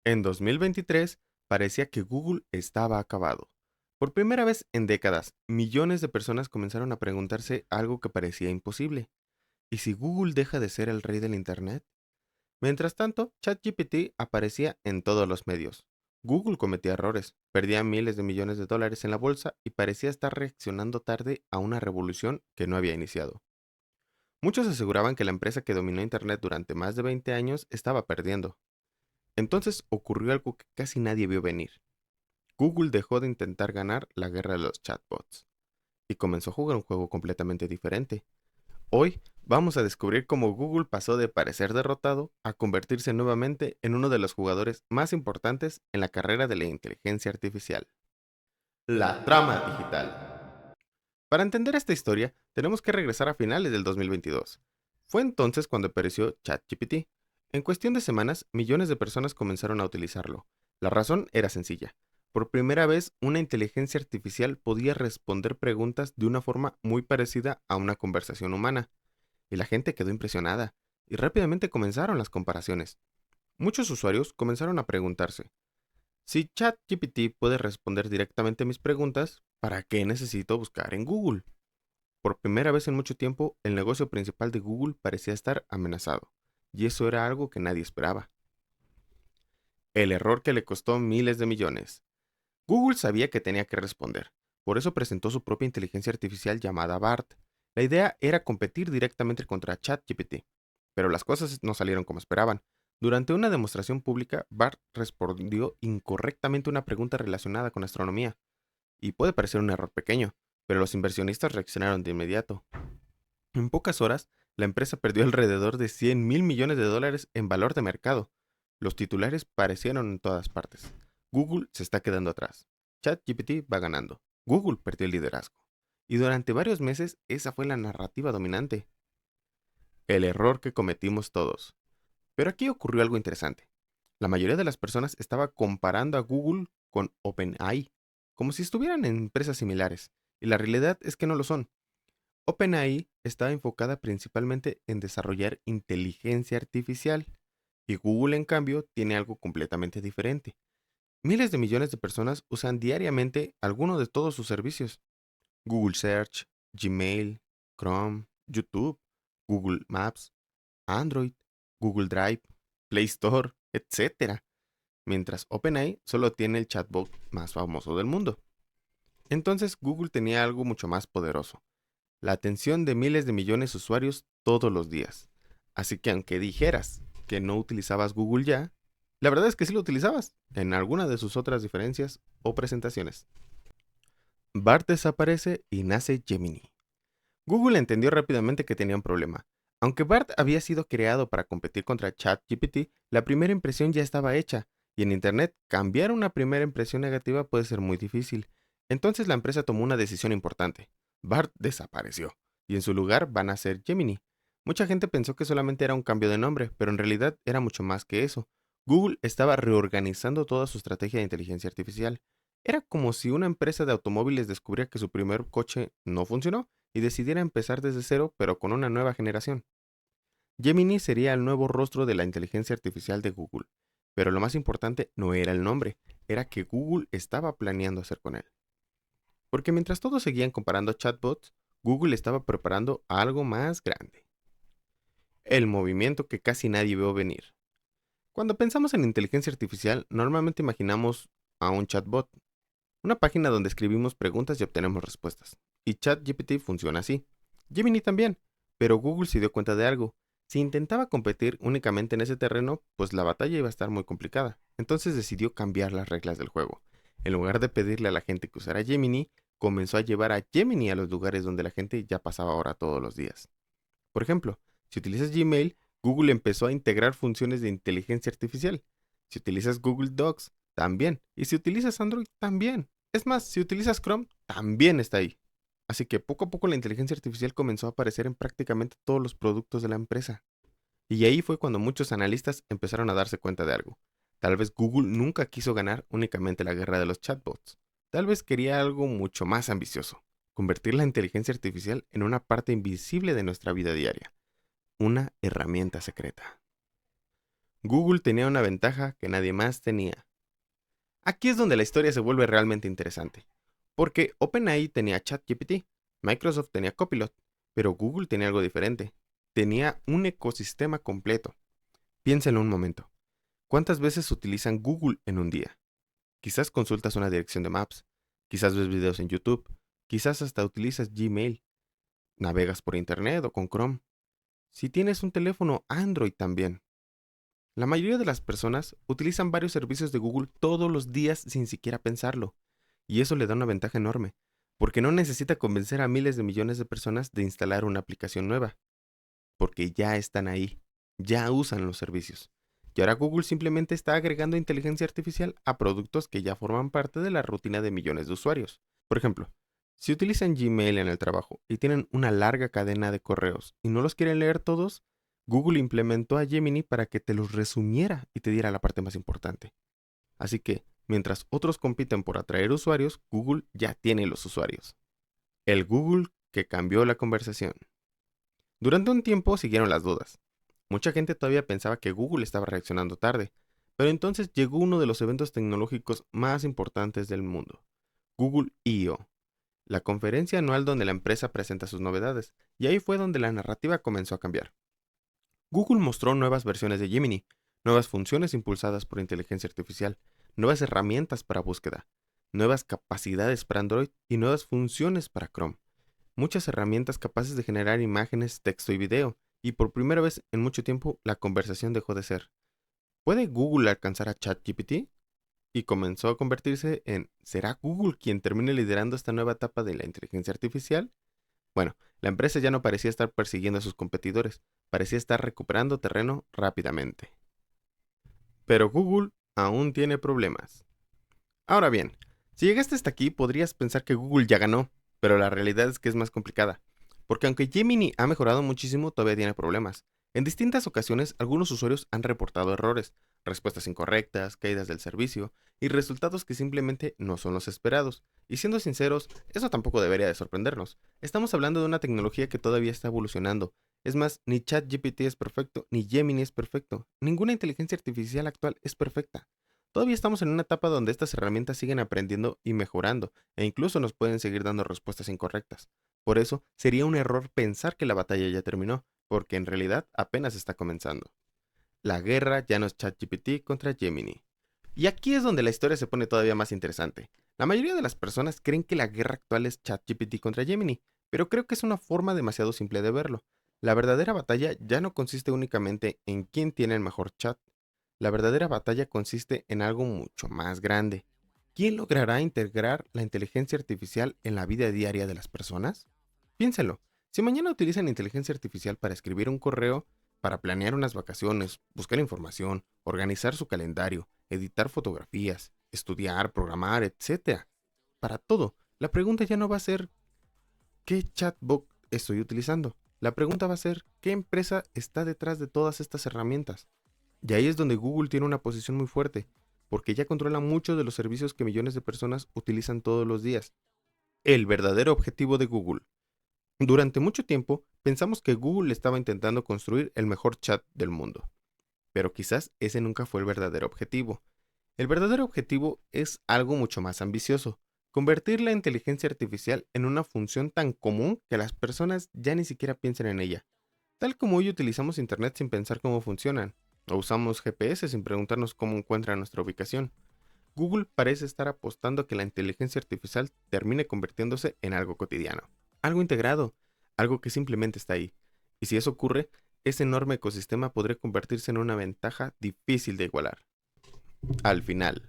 En 2023 parecía que Google estaba acabado. Por primera vez en décadas, millones de personas comenzaron a preguntarse algo que parecía imposible. ¿Y si Google deja de ser el rey del Internet? Mientras tanto, ChatGPT aparecía en todos los medios. Google cometía errores, perdía miles de millones de dólares en la bolsa y parecía estar reaccionando tarde a una revolución que no había iniciado. Muchos aseguraban que la empresa que dominó Internet durante más de 20 años estaba perdiendo. Entonces ocurrió algo que casi nadie vio venir. Google dejó de intentar ganar la guerra de los chatbots y comenzó a jugar un juego completamente diferente. Hoy vamos a descubrir cómo Google pasó de parecer derrotado a convertirse nuevamente en uno de los jugadores más importantes en la carrera de la inteligencia artificial. La trama digital. Para entender esta historia, tenemos que regresar a finales del 2022. Fue entonces cuando apareció ChatGPT. En cuestión de semanas, millones de personas comenzaron a utilizarlo. La razón era sencilla. Por primera vez, una inteligencia artificial podía responder preguntas de una forma muy parecida a una conversación humana. Y la gente quedó impresionada, y rápidamente comenzaron las comparaciones. Muchos usuarios comenzaron a preguntarse, si ChatGPT puede responder directamente a mis preguntas, ¿para qué necesito buscar en Google? Por primera vez en mucho tiempo, el negocio principal de Google parecía estar amenazado, y eso era algo que nadie esperaba. El error que le costó miles de millones. Google sabía que tenía que responder, por eso presentó su propia inteligencia artificial llamada BART. La idea era competir directamente contra ChatGPT, pero las cosas no salieron como esperaban. Durante una demostración pública, BART respondió incorrectamente una pregunta relacionada con astronomía, y puede parecer un error pequeño, pero los inversionistas reaccionaron de inmediato. En pocas horas, la empresa perdió alrededor de 100 mil millones de dólares en valor de mercado. Los titulares parecieron en todas partes. Google se está quedando atrás. ChatGPT va ganando. Google perdió el liderazgo. Y durante varios meses esa fue la narrativa dominante. El error que cometimos todos. Pero aquí ocurrió algo interesante. La mayoría de las personas estaba comparando a Google con OpenAI, como si estuvieran en empresas similares. Y la realidad es que no lo son. OpenAI estaba enfocada principalmente en desarrollar inteligencia artificial y Google, en cambio, tiene algo completamente diferente. Miles de millones de personas usan diariamente alguno de todos sus servicios. Google Search, Gmail, Chrome, YouTube, Google Maps, Android, Google Drive, Play Store, etcétera. Mientras OpenAI solo tiene el chatbot más famoso del mundo. Entonces Google tenía algo mucho más poderoso: la atención de miles de millones de usuarios todos los días. Así que aunque dijeras que no utilizabas Google ya, la verdad es que sí lo utilizabas en alguna de sus otras diferencias o presentaciones. BART desaparece y nace Gemini. Google entendió rápidamente que tenía un problema. Aunque BART había sido creado para competir contra ChatGPT, la primera impresión ya estaba hecha, y en Internet cambiar una primera impresión negativa puede ser muy difícil. Entonces la empresa tomó una decisión importante. BART desapareció, y en su lugar van a ser Gemini. Mucha gente pensó que solamente era un cambio de nombre, pero en realidad era mucho más que eso. Google estaba reorganizando toda su estrategia de inteligencia artificial. Era como si una empresa de automóviles descubriera que su primer coche no funcionó y decidiera empezar desde cero, pero con una nueva generación. Gemini sería el nuevo rostro de la inteligencia artificial de Google, pero lo más importante no era el nombre, era que Google estaba planeando hacer con él. Porque mientras todos seguían comparando chatbots, Google estaba preparando algo más grande. El movimiento que casi nadie vio venir. Cuando pensamos en inteligencia artificial, normalmente imaginamos a un chatbot, una página donde escribimos preguntas y obtenemos respuestas. Y ChatGPT funciona así. Gemini también. Pero Google se dio cuenta de algo. Si intentaba competir únicamente en ese terreno, pues la batalla iba a estar muy complicada. Entonces decidió cambiar las reglas del juego. En lugar de pedirle a la gente que usara Gemini, comenzó a llevar a Gemini a los lugares donde la gente ya pasaba ahora todos los días. Por ejemplo, si utilizas Gmail, Google empezó a integrar funciones de inteligencia artificial. Si utilizas Google Docs, también. Y si utilizas Android, también. Es más, si utilizas Chrome, también está ahí. Así que poco a poco la inteligencia artificial comenzó a aparecer en prácticamente todos los productos de la empresa. Y ahí fue cuando muchos analistas empezaron a darse cuenta de algo. Tal vez Google nunca quiso ganar únicamente la guerra de los chatbots. Tal vez quería algo mucho más ambicioso: convertir la inteligencia artificial en una parte invisible de nuestra vida diaria, una herramienta secreta. Google tenía una ventaja que nadie más tenía. Aquí es donde la historia se vuelve realmente interesante, porque OpenAI tenía ChatGPT, Microsoft tenía Copilot, pero Google tenía algo diferente. Tenía un ecosistema completo. Piénsenlo un momento. ¿Cuántas veces utilizan Google en un día? Quizás consultas una dirección de Maps, quizás ves videos en YouTube, quizás hasta utilizas Gmail, navegas por Internet o con Chrome. Si tienes un teléfono Android también. La mayoría de las personas utilizan varios servicios de Google todos los días sin siquiera pensarlo. Y eso le da una ventaja enorme, porque no necesita convencer a miles de millones de personas de instalar una aplicación nueva, porque ya están ahí, ya usan los servicios. Y ahora Google simplemente está agregando inteligencia artificial a productos que ya forman parte de la rutina de millones de usuarios. Por ejemplo, si utilizan Gmail en el trabajo y tienen una larga cadena de correos y no los quieren leer todos, Google implementó a Gemini para que te los resumiera y te diera la parte más importante. Así que, mientras otros compiten por atraer usuarios, Google ya tiene los usuarios. El Google que cambió la conversación. Durante un tiempo siguieron las dudas. Mucha gente todavía pensaba que Google estaba reaccionando tarde, pero entonces llegó uno de los eventos tecnológicos más importantes del mundo, Google I.O., la conferencia anual donde la empresa presenta sus novedades, y ahí fue donde la narrativa comenzó a cambiar. Google mostró nuevas versiones de Gemini, nuevas funciones impulsadas por inteligencia artificial, nuevas herramientas para búsqueda, nuevas capacidades para Android y nuevas funciones para Chrome. Muchas herramientas capaces de generar imágenes, texto y video, y por primera vez en mucho tiempo la conversación dejó de ser ¿puede Google alcanzar a ChatGPT? Y comenzó a convertirse en ¿será Google quien termine liderando esta nueva etapa de la inteligencia artificial? Bueno, la empresa ya no parecía estar persiguiendo a sus competidores, parecía estar recuperando terreno rápidamente. Pero Google aún tiene problemas. Ahora bien, si llegaste hasta aquí podrías pensar que Google ya ganó, pero la realidad es que es más complicada, porque aunque Gemini ha mejorado muchísimo, todavía tiene problemas. En distintas ocasiones, algunos usuarios han reportado errores, respuestas incorrectas, caídas del servicio y resultados que simplemente no son los esperados. Y siendo sinceros, eso tampoco debería de sorprendernos. Estamos hablando de una tecnología que todavía está evolucionando. Es más, ni ChatGPT es perfecto, ni Gemini es perfecto. Ninguna inteligencia artificial actual es perfecta. Todavía estamos en una etapa donde estas herramientas siguen aprendiendo y mejorando, e incluso nos pueden seguir dando respuestas incorrectas. Por eso, sería un error pensar que la batalla ya terminó, porque en realidad apenas está comenzando. La guerra ya no es ChatGPT contra Gemini. Y aquí es donde la historia se pone todavía más interesante. La mayoría de las personas creen que la guerra actual es ChatGPT contra Gemini, pero creo que es una forma demasiado simple de verlo. La verdadera batalla ya no consiste únicamente en quién tiene el mejor chat. La verdadera batalla consiste en algo mucho más grande. ¿Quién logrará integrar la inteligencia artificial en la vida diaria de las personas? Piénselo. Si mañana utilizan inteligencia artificial para escribir un correo, para planear unas vacaciones, buscar información, organizar su calendario, editar fotografías, estudiar, programar, etcétera, para todo, la pregunta ya no va a ser ¿qué chatbot estoy utilizando? La pregunta va a ser ¿qué empresa está detrás de todas estas herramientas? Y ahí es donde Google tiene una posición muy fuerte, porque ya controla muchos de los servicios que millones de personas utilizan todos los días. El verdadero objetivo de Google. Durante mucho tiempo pensamos que Google estaba intentando construir el mejor chat del mundo, pero quizás ese nunca fue el verdadero objetivo. El verdadero objetivo es algo mucho más ambicioso, convertir la inteligencia artificial en una función tan común que las personas ya ni siquiera piensan en ella. Tal como hoy utilizamos Internet sin pensar cómo funcionan, o usamos GPS sin preguntarnos cómo encuentra nuestra ubicación. Google parece estar apostando a que la inteligencia artificial termine convirtiéndose en algo cotidiano, algo integrado, algo que simplemente está ahí. Y si eso ocurre, ese enorme ecosistema podría convertirse en una ventaja difícil de igualar. Al final,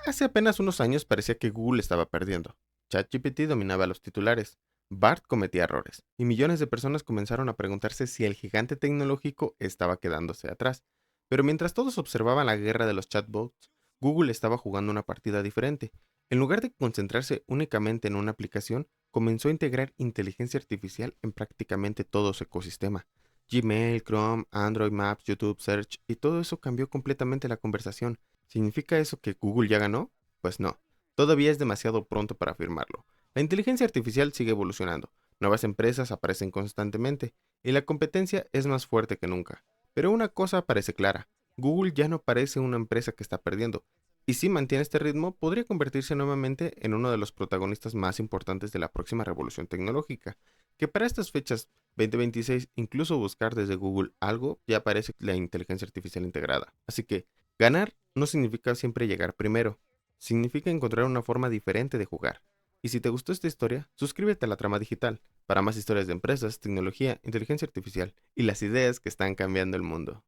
hace apenas unos años parecía que Google estaba perdiendo. ChatGPT dominaba los titulares, BART cometía errores, y millones de personas comenzaron a preguntarse si el gigante tecnológico estaba quedándose atrás. Pero mientras todos observaban la guerra de los chatbots, Google estaba jugando una partida diferente. En lugar de concentrarse únicamente en una aplicación, comenzó a integrar inteligencia artificial en prácticamente todo su ecosistema. Gmail, Chrome, Android Maps, YouTube Search, y todo eso cambió completamente la conversación. ¿Significa eso que Google ya ganó? Pues no, todavía es demasiado pronto para afirmarlo. La inteligencia artificial sigue evolucionando, nuevas empresas aparecen constantemente, y la competencia es más fuerte que nunca. Pero una cosa parece clara, Google ya no parece una empresa que está perdiendo, y si mantiene este ritmo, podría convertirse nuevamente en uno de los protagonistas más importantes de la próxima revolución tecnológica, que para estas fechas 2026 incluso buscar desde Google algo ya parece la inteligencia artificial integrada. Así que ganar no significa siempre llegar primero, significa encontrar una forma diferente de jugar. Y si te gustó esta historia, suscríbete a La Trama Digital para más historias de empresas, tecnología, inteligencia artificial y las ideas que están cambiando el mundo.